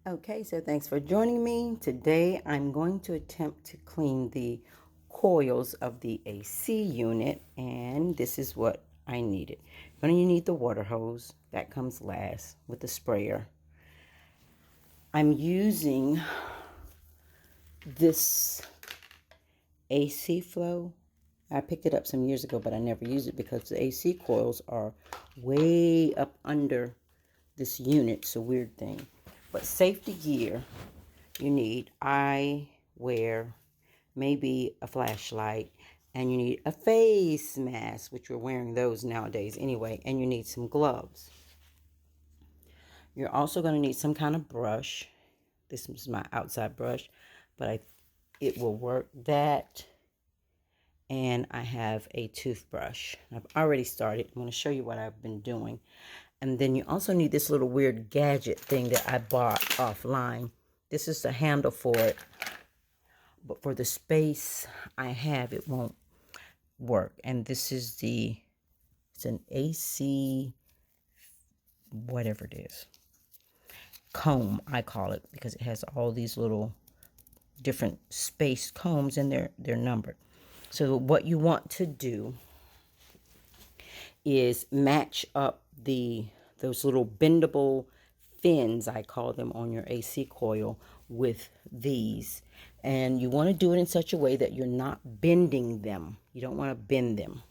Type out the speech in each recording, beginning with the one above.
Okay, so thanks for joining me. Today I'm going to attempt to clean the coils of the AC unit, and this is what I needed. You're going to need the water hose. That comes last with the sprayer. I'm using this AC flow. I picked it up some years ago, but I never used it because the AC coils are way up under this unit. It's a weird thing. But safety gear you need eyewear, maybe a flashlight, and you need a face mask, which we're wearing those nowadays anyway, and you need some gloves. You're also going to need some kind of brush. This is my outside brush, but it will work. That, and I have a toothbrush. I've already started. I'm going to show you what I've been doing. And then you also need this little weird gadget thing that I bought offline. This is the handle for it. But for the space I have, it won't work. And this is it's an AC, whatever it is, comb, I call it, because it has all these little different space combs, and they're numbered. So what you want to do is match up those little bendable fins, I call them, on your AC coil with these. And you want to do it in such a way that you're not bending them. You don't want to bend them.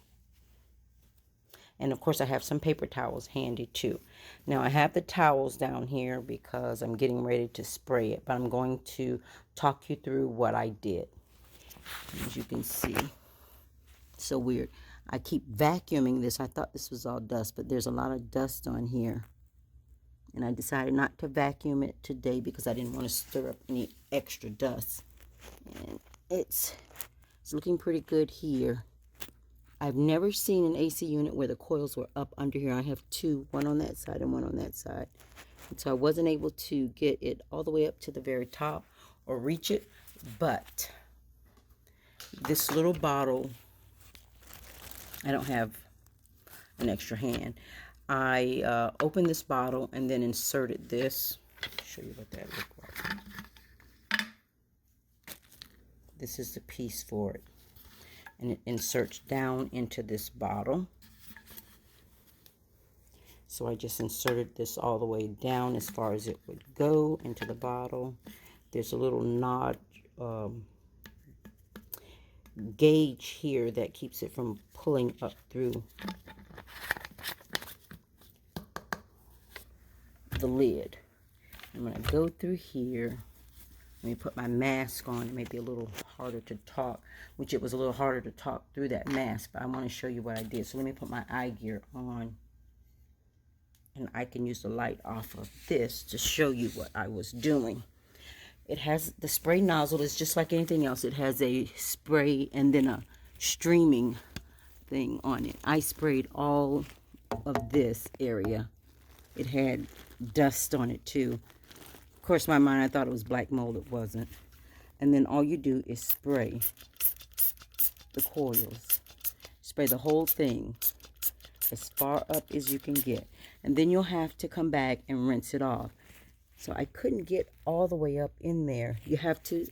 And of course I have some paper towels handy too. Now I have the towels down here because I'm getting ready to spray it, but I'm going to talk you through what I did. As you can see, it's so weird. I keep vacuuming this. I thought this was all dust, but there's a lot of dust on here. And I decided not to vacuum it today because I didn't want to stir up any extra dust. And it's looking pretty good here. I've never seen an AC unit where the coils were up under here. I have two, one on that side and one on that side. And so I wasn't able to get it all the way up to the very top or reach it. But this little bottle, I don't have an extra hand. I opened this bottle and then inserted this. I'll show you what that looked like. This is the piece for it. And it inserts down into this bottle. So I just inserted this all the way down as far as it would go into the bottle. There's a little notch gauge here that keeps it from pulling up through the lid. I'm going to go through here. Let me put my mask on. It may be a little harder to talk, which it was a little harder to talk through that mask, but I want to show you what I did. So let me put my eye gear on, and I can use the light off of this to show you what I was doing. It has the spray nozzle. It's just like anything else. It has a spray and then a streaming thing on it. I sprayed all of this area. It had dust on it too. Of course, in my mind, I thought it was black mold. It wasn't. And then all you do is spray the coils. Spray the whole thing as far up as you can get. And then you'll have to come back and rinse it off. So I couldn't get all the way up in there. You have to,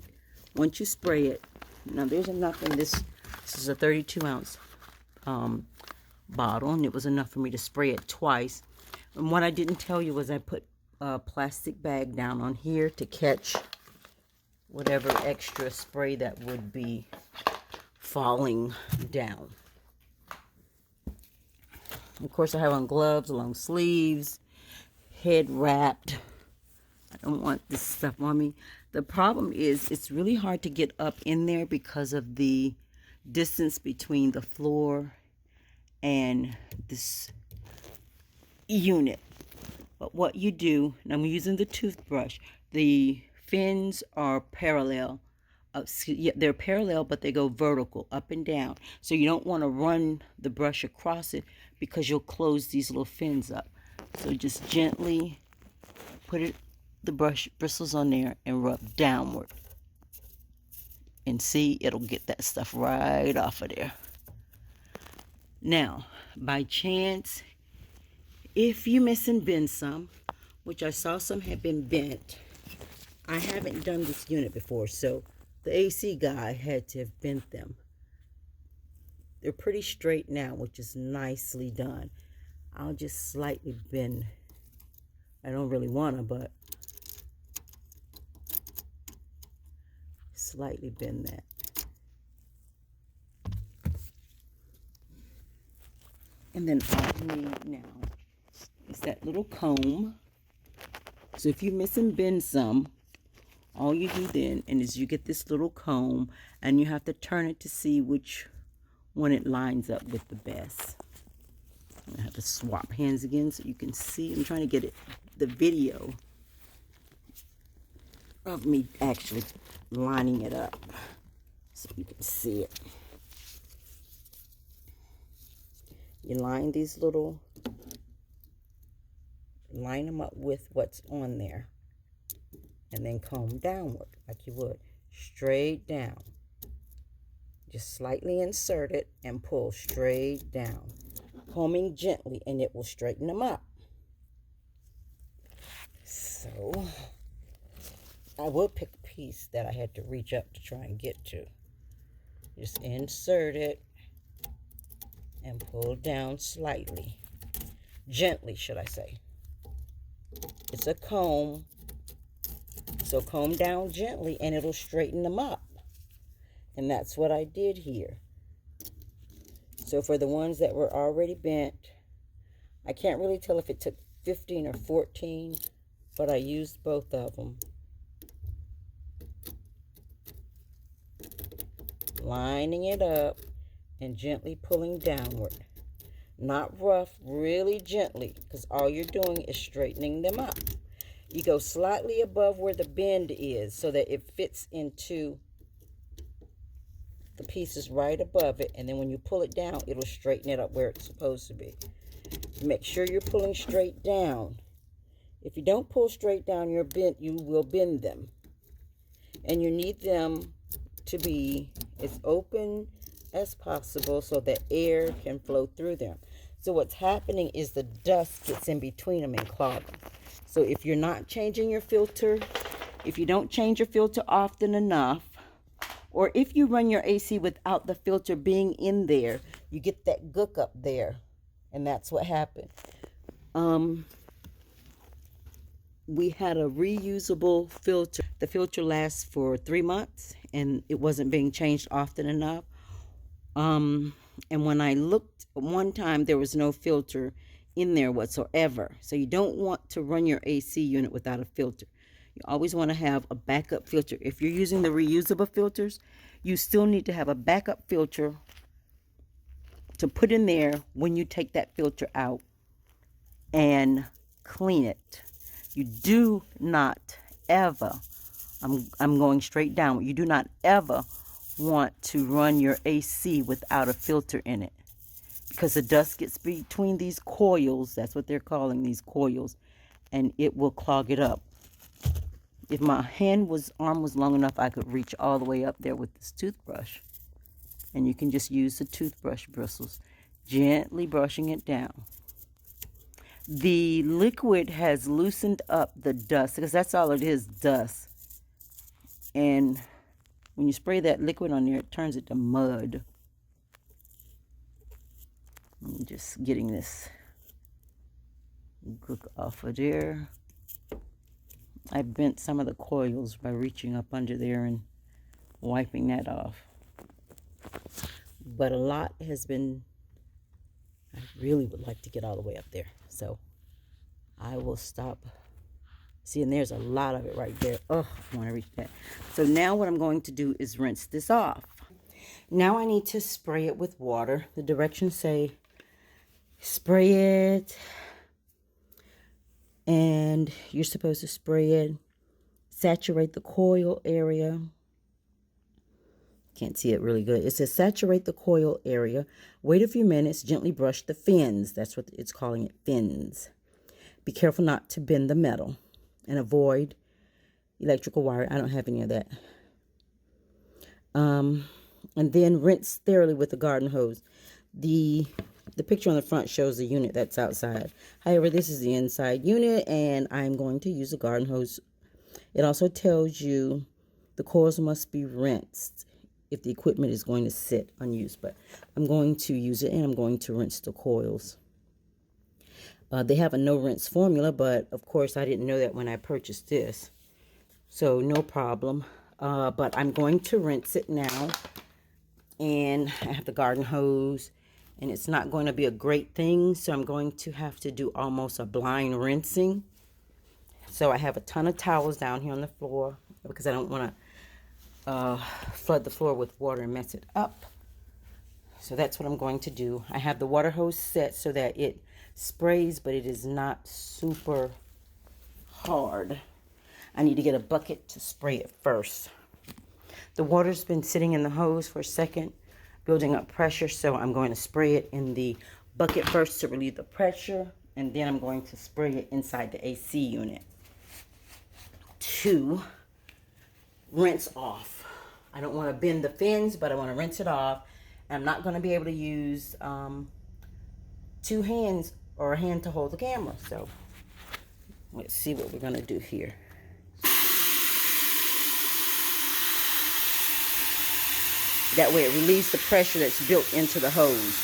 once you spray it, now there's enough in this. This is a 32-ounce bottle, and it was enough for me to spray it twice. And what I didn't tell you was I put a plastic bag down on here to catch whatever extra spray that would be falling down. Of course, I have on gloves, long sleeves, head wrapped. I don't want this stuff on me. The problem is it's really hard to get up in there because of the distance between the floor and this unit. But what you do, and I'm using the toothbrush, the fins are parallel. They're parallel, but they go vertical, up and down. So you don't want to run the brush across it because you'll close these little fins up. So just gently put the brush bristles on there and rub downward. And see, it'll get that stuff right off of there. Now, by chance, if you miss and bend some, which I saw some had been bent, I haven't done this unit before, so the AC guy had to have bent them. They're pretty straight now, which is nicely done. I'll just slightly bend. I don't really want to, but slightly bend that. And then all you need now is that little comb. So if you miss and bend some, all you do then is you get this little comb and you have to turn it to see which one it lines up with the best. I have to swap hands again so you can see. I'm trying to get the video of me actually lining it up so you can see it. You line these little, line them up with what's on there, and then comb downward like you would, straight down. Just slightly insert it and pull straight down, combing gently, and it will straighten them up. So I will pick a piece that I had to reach up to try and get to. Just insert it and pull down slightly, gently should I say. It's a comb, so comb down gently and it'll straighten them up. And that's what I did here. So for the ones that were already bent, I can't really tell if it took 15 or 14, but I used both of them. Lining it up and gently pulling downward. Not rough, really gently, because all you're doing is straightening them up. You go slightly above where the bend is so that it fits into the pieces right above it, and then when you pull it down, it'll straighten it up where it's supposed to be. Make sure you're pulling straight down. If you don't pull straight down, you will bend them. And you need them to be as open as possible so that air can flow through them. So what's happening is the dust gets in between them and clog them. So if you're not changing your filter, if you don't change your filter often enough, or if you run your AC without the filter being in there, you get that gook up there. And that's what happened. We had a reusable filter. The filter lasts for 3 months, and it wasn't being changed often enough. And when I looked one time, there was no filter in there whatsoever. So you don't want to run your AC unit without a filter. You always want to have a backup filter. If you're using the reusable filters, you still need to have a backup filter to put in there when you take that filter out and clean it. You do not ever, I'm going straight down, you do not ever want to run your AC without a filter in it, because the dust gets between these coils, that's what they're calling these coils, and it will clog it up. If my arm was long enough, I could reach all the way up there with this toothbrush. And you can just use the toothbrush bristles, gently brushing it down. The liquid has loosened up the dust, because that's all it is, dust. And when you spray that liquid on there, it turns it to mud. I'm just getting this gook off of there. I bent some of the coils by reaching up under there and wiping that off. But a lot has been, I really would like to get all the way up there. So I will stop. See, and there's a lot of it right there. Oh, I want to reach that. So now what I'm going to do is rinse this off. Now I need to spray it with water. The directions say spray it. And you're supposed to spray it, saturate the coil area. Can't see it really good. It says saturate the coil area. Wait a few minutes, gently brush the fins. That's what it's calling it, fins. Be careful not to bend the metal and avoid electrical wire. I don't have any of that. And then rinse thoroughly with a garden hose. The picture on the front shows the unit that's outside. However, this is the inside unit, and I'm going to use a garden hose It also tells you the coils must be rinsed if the equipment is going to sit unused. But I'm going to use it, and I'm going to rinse the coils. They have a no rinse formula, but of course I didn't know that when I purchased this. So no problem. But I'm going to rinse it now. And I have the garden hose. And it's not going to be a great thing. So I'm going to have to do almost a blind rinsing. So I have a ton of towels down here on the floor. Because I don't want to flood the floor with water and mess it up. So that's what I'm going to do. I have the water hose set so that it sprays, but it is not super hard. I need to get a bucket to spray it first. The water's been sitting in the hose for a second, building up pressure, so I'm going to spray it in the bucket first to relieve the pressure, and then I'm going to spray it inside the AC unit to rinse off. I don't want to bend the fins, but I want to rinse it off. I'm not going to be able to use 2 hands or a hand to hold the camera. So let's see what we're going to do here. That way it relieves the pressure that's built into the hose.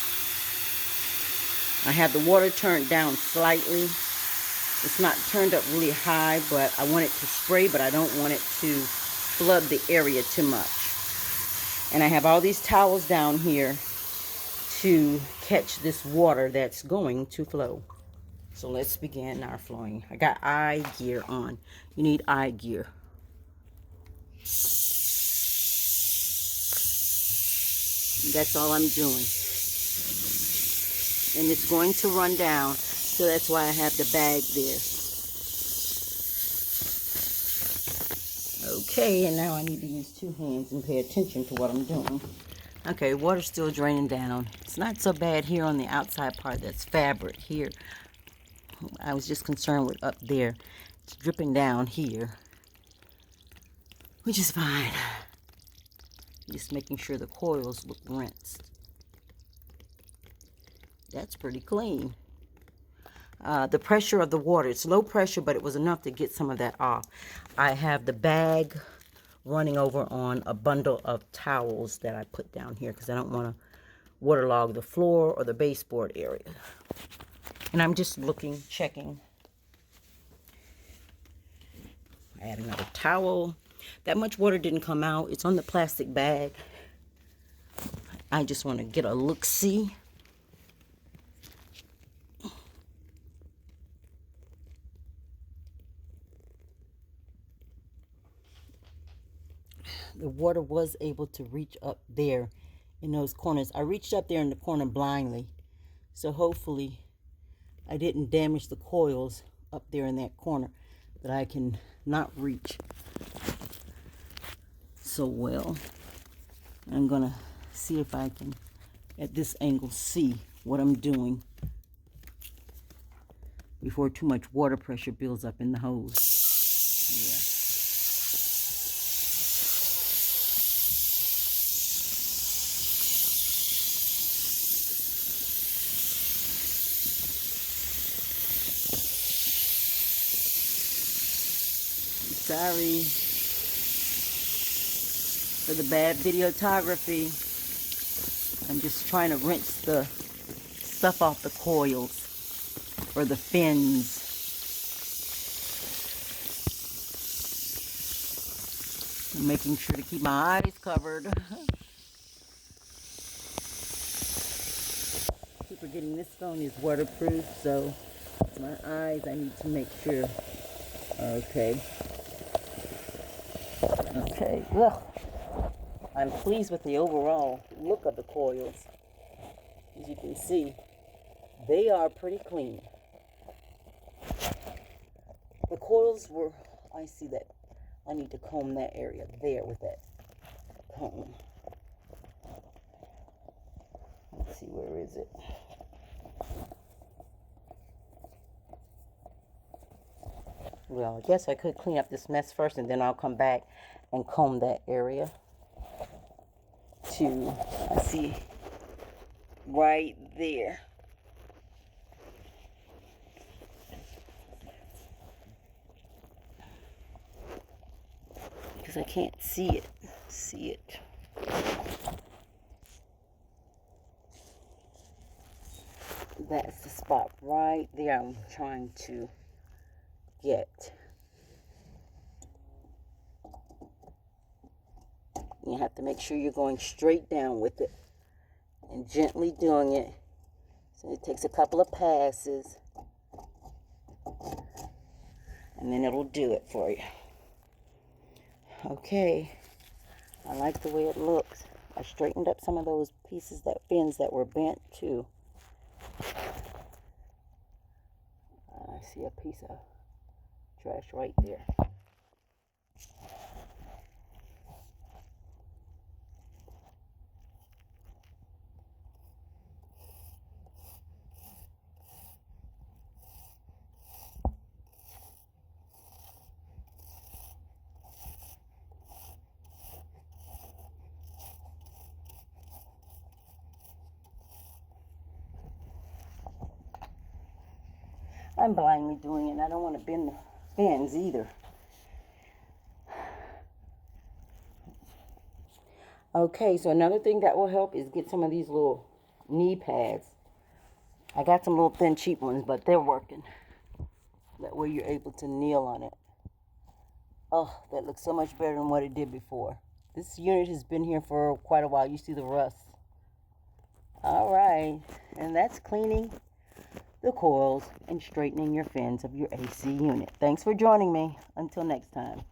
I have the water turned down slightly. It's not turned up really high, but I want it to spray, but I don't want it to flood the area too much. And I have all these towels down here to catch this water that's going to flow. So let's begin our flowing. I got eye gear on. You need eye gear. That's all I'm doing. And it's going to run down, so that's why I have the bag there. Okay, and now I need to use 2 hands and pay attention to what I'm doing. Okay, water's still draining down. It's not so bad here on the outside part that's fabric here. I was just concerned with up there. It's dripping down here, which is fine. Just making sure the coils look rinsed. That's pretty clean. The pressure of the water, it's low pressure, but it was enough to get some of that off. I have the bag running over on a bundle of towels that I put down here because I don't want to waterlog the floor or the baseboard area. And I'm just looking, checking. I add another towel. That much water didn't come out. It's on the plastic bag. I just want to get a look-see. The water was able to reach up there in those corners. I reached up there in the corner blindly. So hopefully I didn't damage the coils up there in that corner that I can not reach so well. I'm going to see if I can, at this angle, see what I'm doing before too much water pressure builds up in the hose. Yeah. Sorry for the bad videography. I'm just trying to rinse the stuff off the coils or the fins. I'm making sure to keep my eyes covered. Keep forgetting this phone is waterproof, so my eyes, I need to make sure. Okay. Okay, well, I'm pleased with the overall look of the coils. As you can see, they are pretty clean. The coils were, I see that I need to comb that area there with that comb. Let's see, where is it? Well, I guess I could clean up this mess first and then I'll come back and comb that area to, let's see, right there. because I can't see it. That's the spot right there I'm trying to get. You have to make sure you're going straight down with it and gently doing it. So it takes a couple of passes and then it'll do it for you. Okay, I like the way it looks. I straightened up some of those pieces, fins that were bent too. I see a piece of trash right there. I'm blindly doing it, and I don't want to bend the fins either. Okay, so another thing that will help is get some of these little knee pads. I got some little thin cheap ones, but they're working. That way you're able to kneel on it. Oh, that looks so much better than what it did before. This unit has been here for quite a while. You see the rust. All right, and that's cleaning the coils and straightening your fins of your AC unit. Thanks for joining me. Until next time.